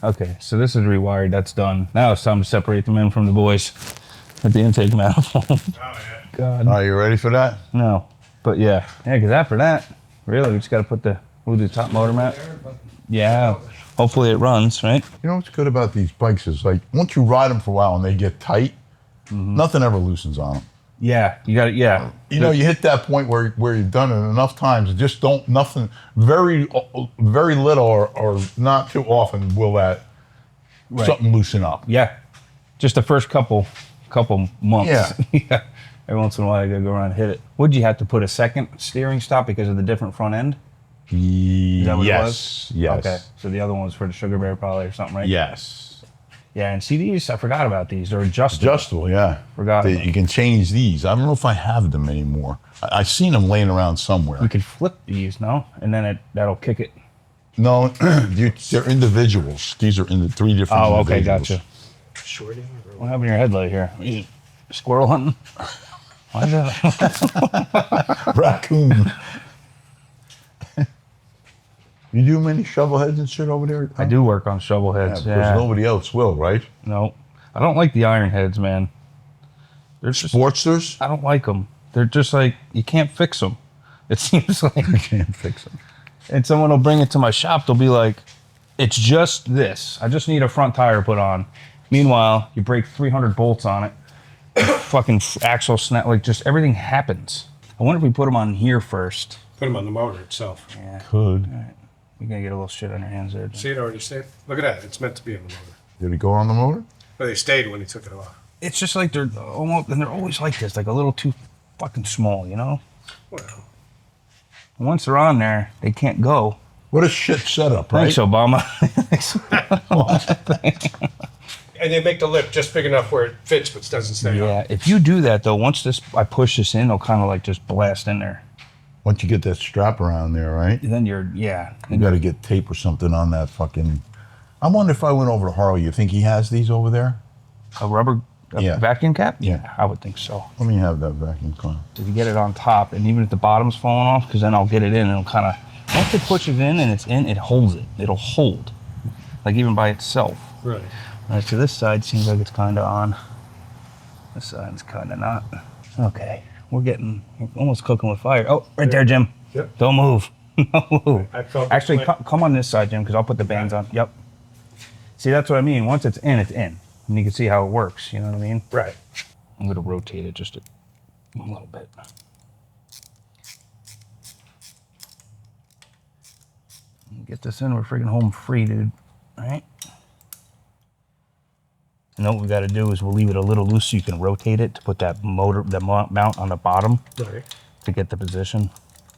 Okay, so this is rewired. That's done. Now it's time to separate the men from the boys at the intake manifold. Oh, yeah. God. Are you ready for that? No, but yeah. Yeah, because after that, really, we just got to put the, we'll do the top motor mat. Yeah, hopefully it runs, right? You know what's good about these bikes is like, once you ride them for a while and they get tight, nothing ever loosens on them. Yeah, you got it, yeah. You know, you hit that point where you've done it enough times, it just don't, nothing, very little or not too often will that something loosen up. Yeah, just the first couple months. Yeah. Yeah. Every once in a while, I gotta go around and hit it. Would you have to put a second steering stop because of the different front end? Is that what it was? Yes. Okay, so the other one was for the Sugar Bear probably or something, right? Yes. Yeah, and see these? I forgot about these. They're adjustable. Adjustable, yeah. Forgot about You can change these. I don't know if I have them anymore. I've seen them laying around somewhere. You could flip these, no? And then that'll kick it. No, they're individuals. These are in the 3 different Oh, okay, individuals. gotcha. Shorting? What happened to your headlight here? Are you squirrel hunting? Why is that? Raccoon. You do many shovel heads and shit over there? I do work on shovel heads, Because yeah. nobody else will, right? No, I don't like the iron heads, man. They're just, Sportsters? I don't like them. They're just like, you can't fix them. It seems like. You can't fix them. And someone will bring it to my shop, they'll be like, it's just this. I just need a front tire put on. Meanwhile, you break 300 bolts on it. Fucking axle snap, like just everything happens. I wonder if we put them on here first. Put them on the motor itself. Yeah. Could. All right. You're gonna get a little shit on your hands there. See, it already stayed. Look at that. It's meant to be on the motor. Did it go on the motor? But they stayed when he took it off. It's just like they're almost, and they're always like this, like a little too fucking small, you know? Well, Once they're on there, they can't go. What a shit setup, right? Thanks, Obama. and they make the lip just big enough where it fits but doesn't stay on. Yeah, if you do that though, once I push this in, it'll kind of like just blast in there. Once you get that strap around there, right? Then you're, yeah. You got to get tape or something on that fucking... I wonder if I went over to Harley, you think he has these over there? A rubber Yeah. vacuum cap? Yeah. I would think so. Let me have that vacuum cleaner. If you get it on top, and even if the bottom's falling off, because then I'll get it in and it'll kind of, once it pushes in and it's in, it holds it. It'll hold. Like even by itself. Right. All right, so this side seems like it's kind of on. This side's kind of not. Okay, we're almost cooking with fire. Oh, right there, Jim. Yep. Don't move. Don't move. I felt Actually, the come on this side, Jim, because I'll put the bands on. Yep. See, that's what I mean. Once it's in, it's in. And you can see how it works. You know what I mean? Right. I'm going to rotate it just a little bit. Get this in. We're freaking home free, dude. All right. And then what we got to do is we'll leave it a little loose so you can rotate it to put that mount on the bottom Right. to get the position.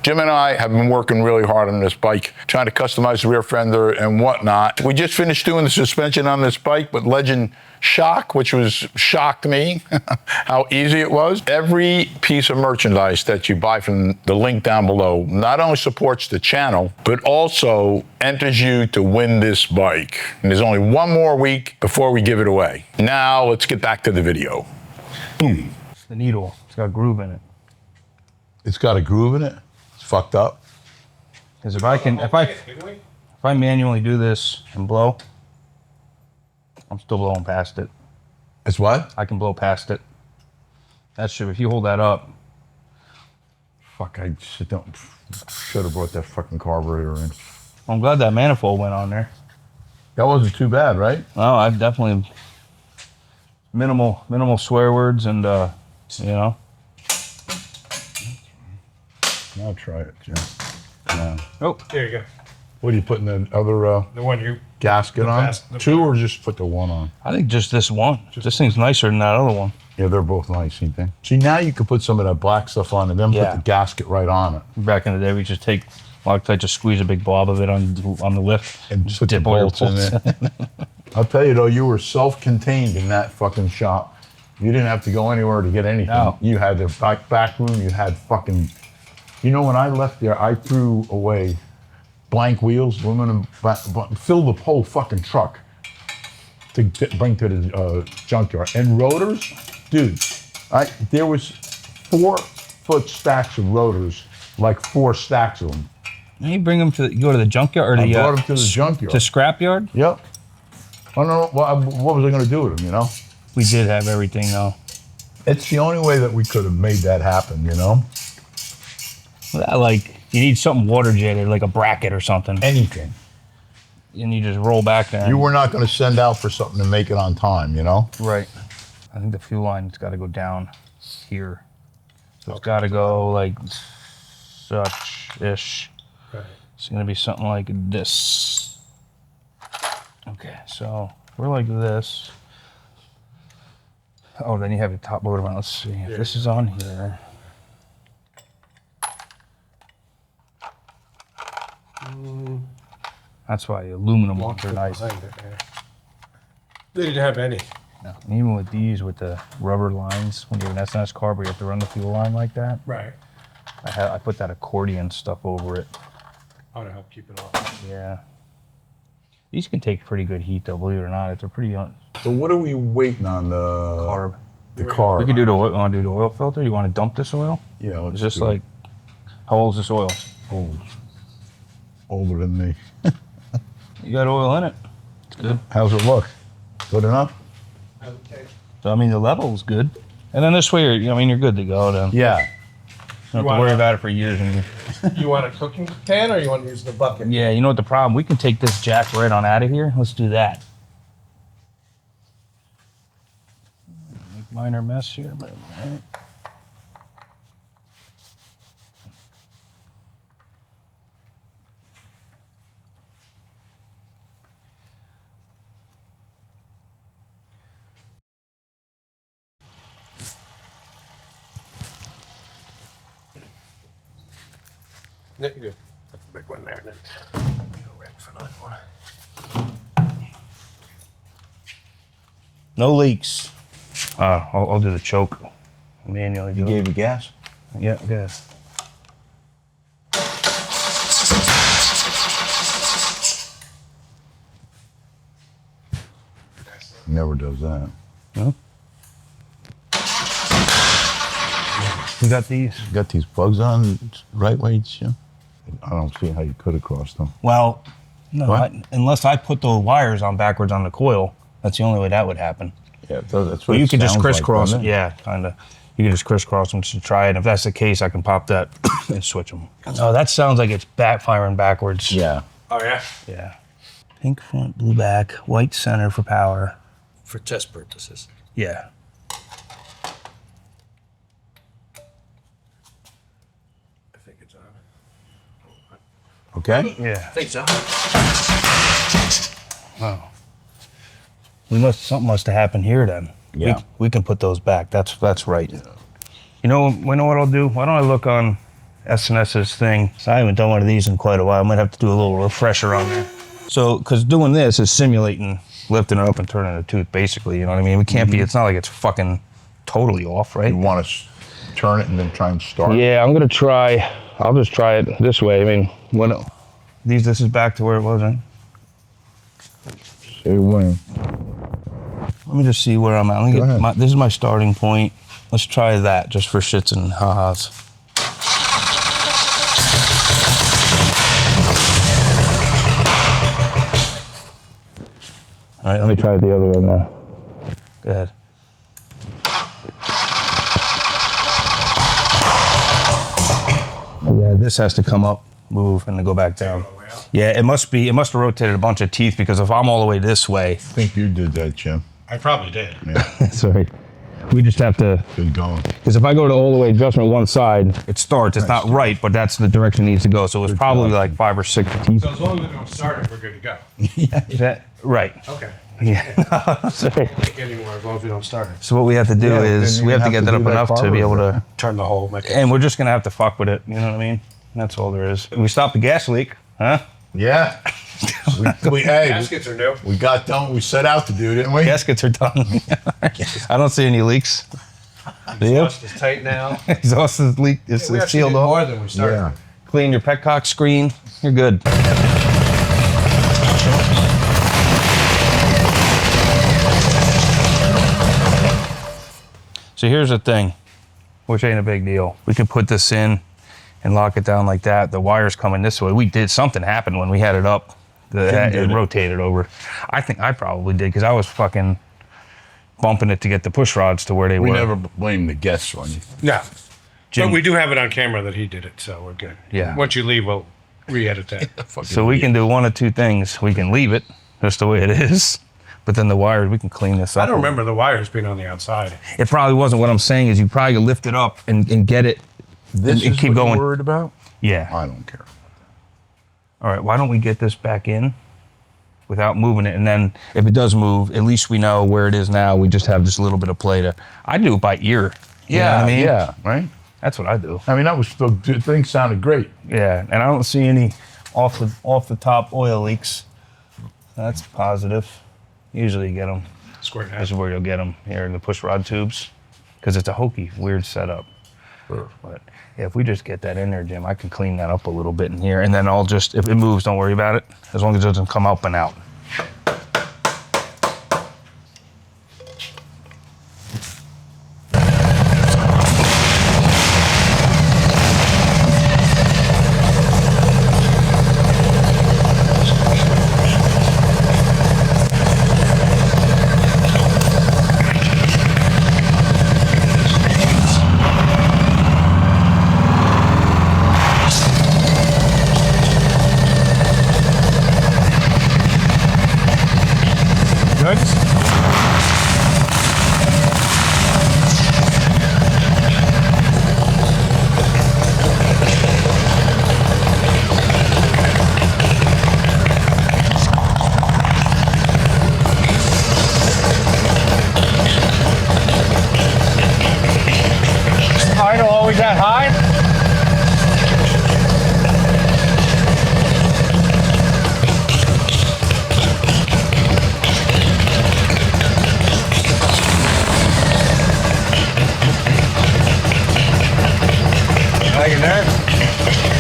Jim and I have been working really hard on this bike, trying to customize the rear fender and whatnot. We just finished doing the suspension on this bike with Legend Shock, which shocked me how easy it was. Every piece of merchandise that you buy from the link down below not only supports the channel, but also enters you to win this bike. And there's only one more week before we give it away. Now let's get back to the video. Boom. It's the needle. It's got a groove in it. It's got a groove in it? Fucked up. Because if I manually do this and blow, I'm still blowing past it. It's what? I can blow past it. That should, if you hold that up. Fuck, I should have brought that fucking carburetor in. I'm glad that manifold went on there. That wasn't too bad, right? No, I've definitely minimal swear words and you know. I'll try it, Jim. Yeah. Oh, There you go. What are you putting the other The one you... gasket on? the- Two or just put the one on? I think just this one. This thing's nicer than that other one. Yeah, they're both nice, ain't they? See, now you can put some of that black stuff on and then Yeah. put the gasket right on it. Back in the day, we just take, I just squeeze a big blob of it on the lift And just put the dip all bolts in there. I'll tell you though, you were self-contained in that fucking shop. You didn't have to go anywhere to get anything. No. You had the back room, you had fucking... You know, when I left there, I threw away blank wheels, aluminum, fill the whole fucking truck to bring to the junkyard. And rotors, dude, there was 4-foot stacks of rotors, like 4 stacks of them. And you bring them you go to the junkyard or I the brought them to the junkyard. to scrapyard? Yep. don't know what was I going to do with them, you know? We did have everything though. It's the only way that we could have made that happen, you know? Like, you need something water jetted, like a bracket or something. Anything. And you just roll back there. You were not going to send out for something to make it on time, you know? Right. I think the fuel line's got to go down here. So it's got to go like such-ish. Right. It's going to be something like this. Okay, so we're like this. Oh, then you have your top loader on. Let's see if this is on here. That's why the aluminum ones are nice. Behind it, yeah. They didn't have any. No. And even with these, with the rubber lines, when you have an SNS car, where you have to run the fuel line like that, Right. I put that accordion stuff over it. Oh, to help keep it off. Yeah. These can take pretty good heat, though, believe it or not. If they're pretty So what are we waiting on the carb. The carb. We could do the oil. Want to do the oil filter? You want to dump this oil? Yeah, let's Is this do it. like, how old is this oil? Old. Older than me. You got oil in it. It's good. How's it look? Good enough? Okay. So I mean, the level's good. And then this way, you're good to go. Then Yeah. you don't have to worry about it for years. You want a cooking pan or you want to use the bucket? Yeah, you know what the problem? We can take this jack right on out of here. Let's do that. Minor mess here, but right. No, you're good. That's a big one there. Then. Go right for another one. No leaks. I'll do the choke manually. You gave you gas? Yeah, gas. Never does that. No. We got these. You got these plugs on right way, Jim? I don't see how you could have crossed them. Well, no, What? unless I put the wires on backwards on the coil, that's the only way that would happen. Yeah, that's what But you it could just sounds like, crisscross doesn't it. it? Yeah, kind of. You can just crisscross them to try it. If that's the case, I can pop that and switch them. Oh, that sounds like it's firing backwards. Yeah. Oh, yeah? Yeah. Pink front, blue back, white center for power. For test purposes. Yeah. I think it's on. Okay? Yeah. I think so. Oh. Something must have happened here then. Yeah. We can put those back. That's right. You know what I'll do? Why don't I look on SNS's thing? So I haven't done one of these in quite a while. I might have to do a little refresher on there. So, because doing this is simulating lifting it up and turning a tooth, basically. You know what I mean? We can't be. It's not like it's fucking totally off, right? You want to turn it and then try and start? Yeah, I'm gonna try. I'll just try it this way. I mean, this is back to where it was, right? Say when. Let me just see where I'm at. Let me Go ahead. this is my starting point. Let's try that just for shits and ha-has. All right, let me try it the other way now. Go ahead. Yeah, this has to come up, move, and then go back down. Yeah, it must have rotated a bunch of teeth, because if I'm all the way this way, I think you did that, Jim. I probably did. Yeah. sorry, we just have to, Good going. because if I go to all the way adjustment one side, it starts. It's not right, but that's the direction it needs to go. So it's probably like 5 or 6 teeth. So as long as we don't start it, we're good to go. Is that right? Okay. Yeah. Sorry. Can't anymore as long as we don't start it. So what we have to do Yeah, is then we you're have to gonna get that up do enough to be able to, Turn the whole mechanism. and we're just gonna have to fuck with it. You know what I mean? That's all there is. We stopped the gas leak, huh? Yeah. Hey, Gaskets are new. we got done. We set out to do, didn't we? Gaskets are done. I don't see any leaks. Do you? Exhaust is tight now. Exhaust is leak. It's We actually sealed did off. more than we started. Yeah. Clean your petcock screen. You're good. So here's the thing, which ain't a big deal. We can put this in and lock it down like that. The wire's coming this way. Something happened when we had it up It did it. rotated over. I think I probably did because I was fucking bumping it to get the push rods to where they We were. never blame the guests on you. No. Jim- But we do have it on camera that he did it, so we're good. Yeah. Once you leave, we'll re-edit that. So we can do one of two things. We can leave it just the way it is, but then the wires, we can clean this up. I don't remember the wires being on the outside. It probably wasn't. What I'm saying is you probably could lift it up and get it. This and is keep what going. you're worried about? Yeah. I don't care. All right. Why don't we get this back in without moving it? And then if it does move, at least we know where it is now. We just have just a little bit of play to. I do it by ear. You know what I mean? Yeah, right? That's what I do. I mean, the thing sounded great. Yeah. And I don't see any off the top oil leaks. That's positive. Usually you get them. Square This half. is where you'll get them here in the push rod tubes, because it's a hokey, weird setup. Sure. But yeah, if we just get that in there, Jim, I can clean that up a little bit in here, and then I'll just, if it moves, don't worry about it, as long as it doesn't come up and out. Good. Idle always that high? Like it there?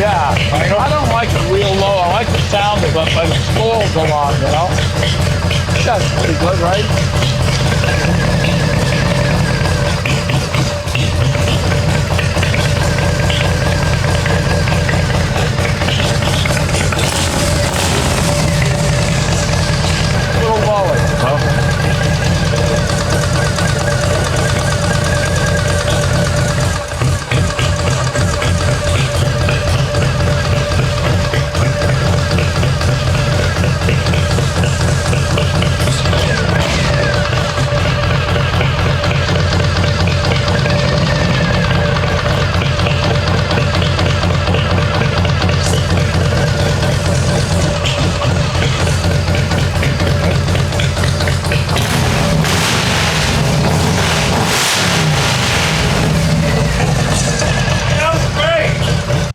Yeah, I don't like it real low. I like the sound of it, but the spoils go on, you know? That's pretty good, right? A little lower.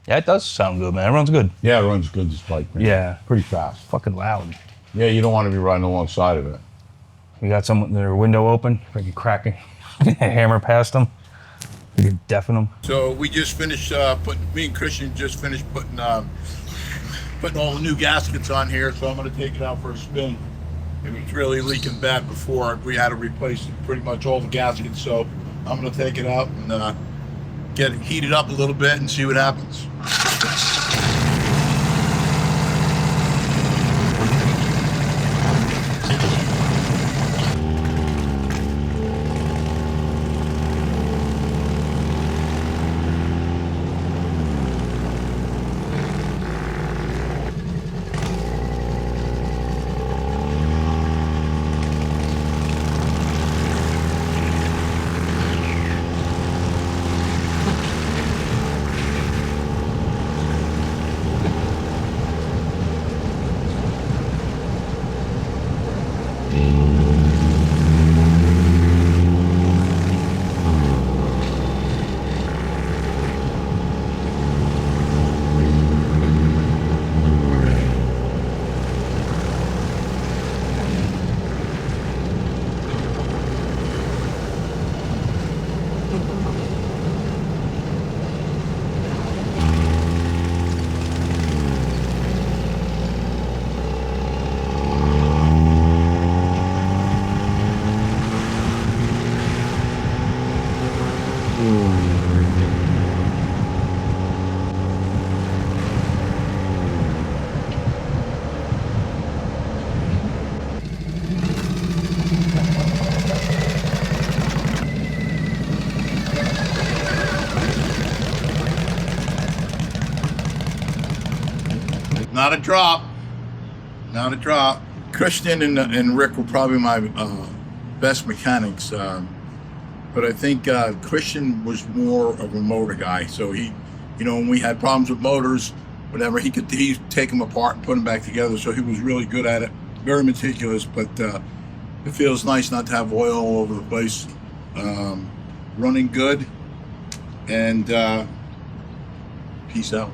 Yeah, it does sound good, man. It runs good. Yeah, it runs good, this bike, man. Yeah. Pretty fast. Fucking loud. Yeah, you don't want to be riding alongside of it. You got someone, their window open, freaking cracking, hammer past them. You can deafen them. So we just finished me and Christian just finished putting all the new gaskets on here, so I'm going to take it out for a spin. It was really leaking bad before. We had to replace pretty much all the gaskets, so I'm going to take it out and get it heated up a little bit and see what happens. not a drop. Not a drop. Christian and Rick were probably my best mechanics. But I think Christian was more of a motor guy. So he, you know, when we had problems with motors, whatever, he'd take them apart and put them back together. So he was really good at it. Very meticulous, but it feels nice not to have oil all over the place. Running good. And peace out.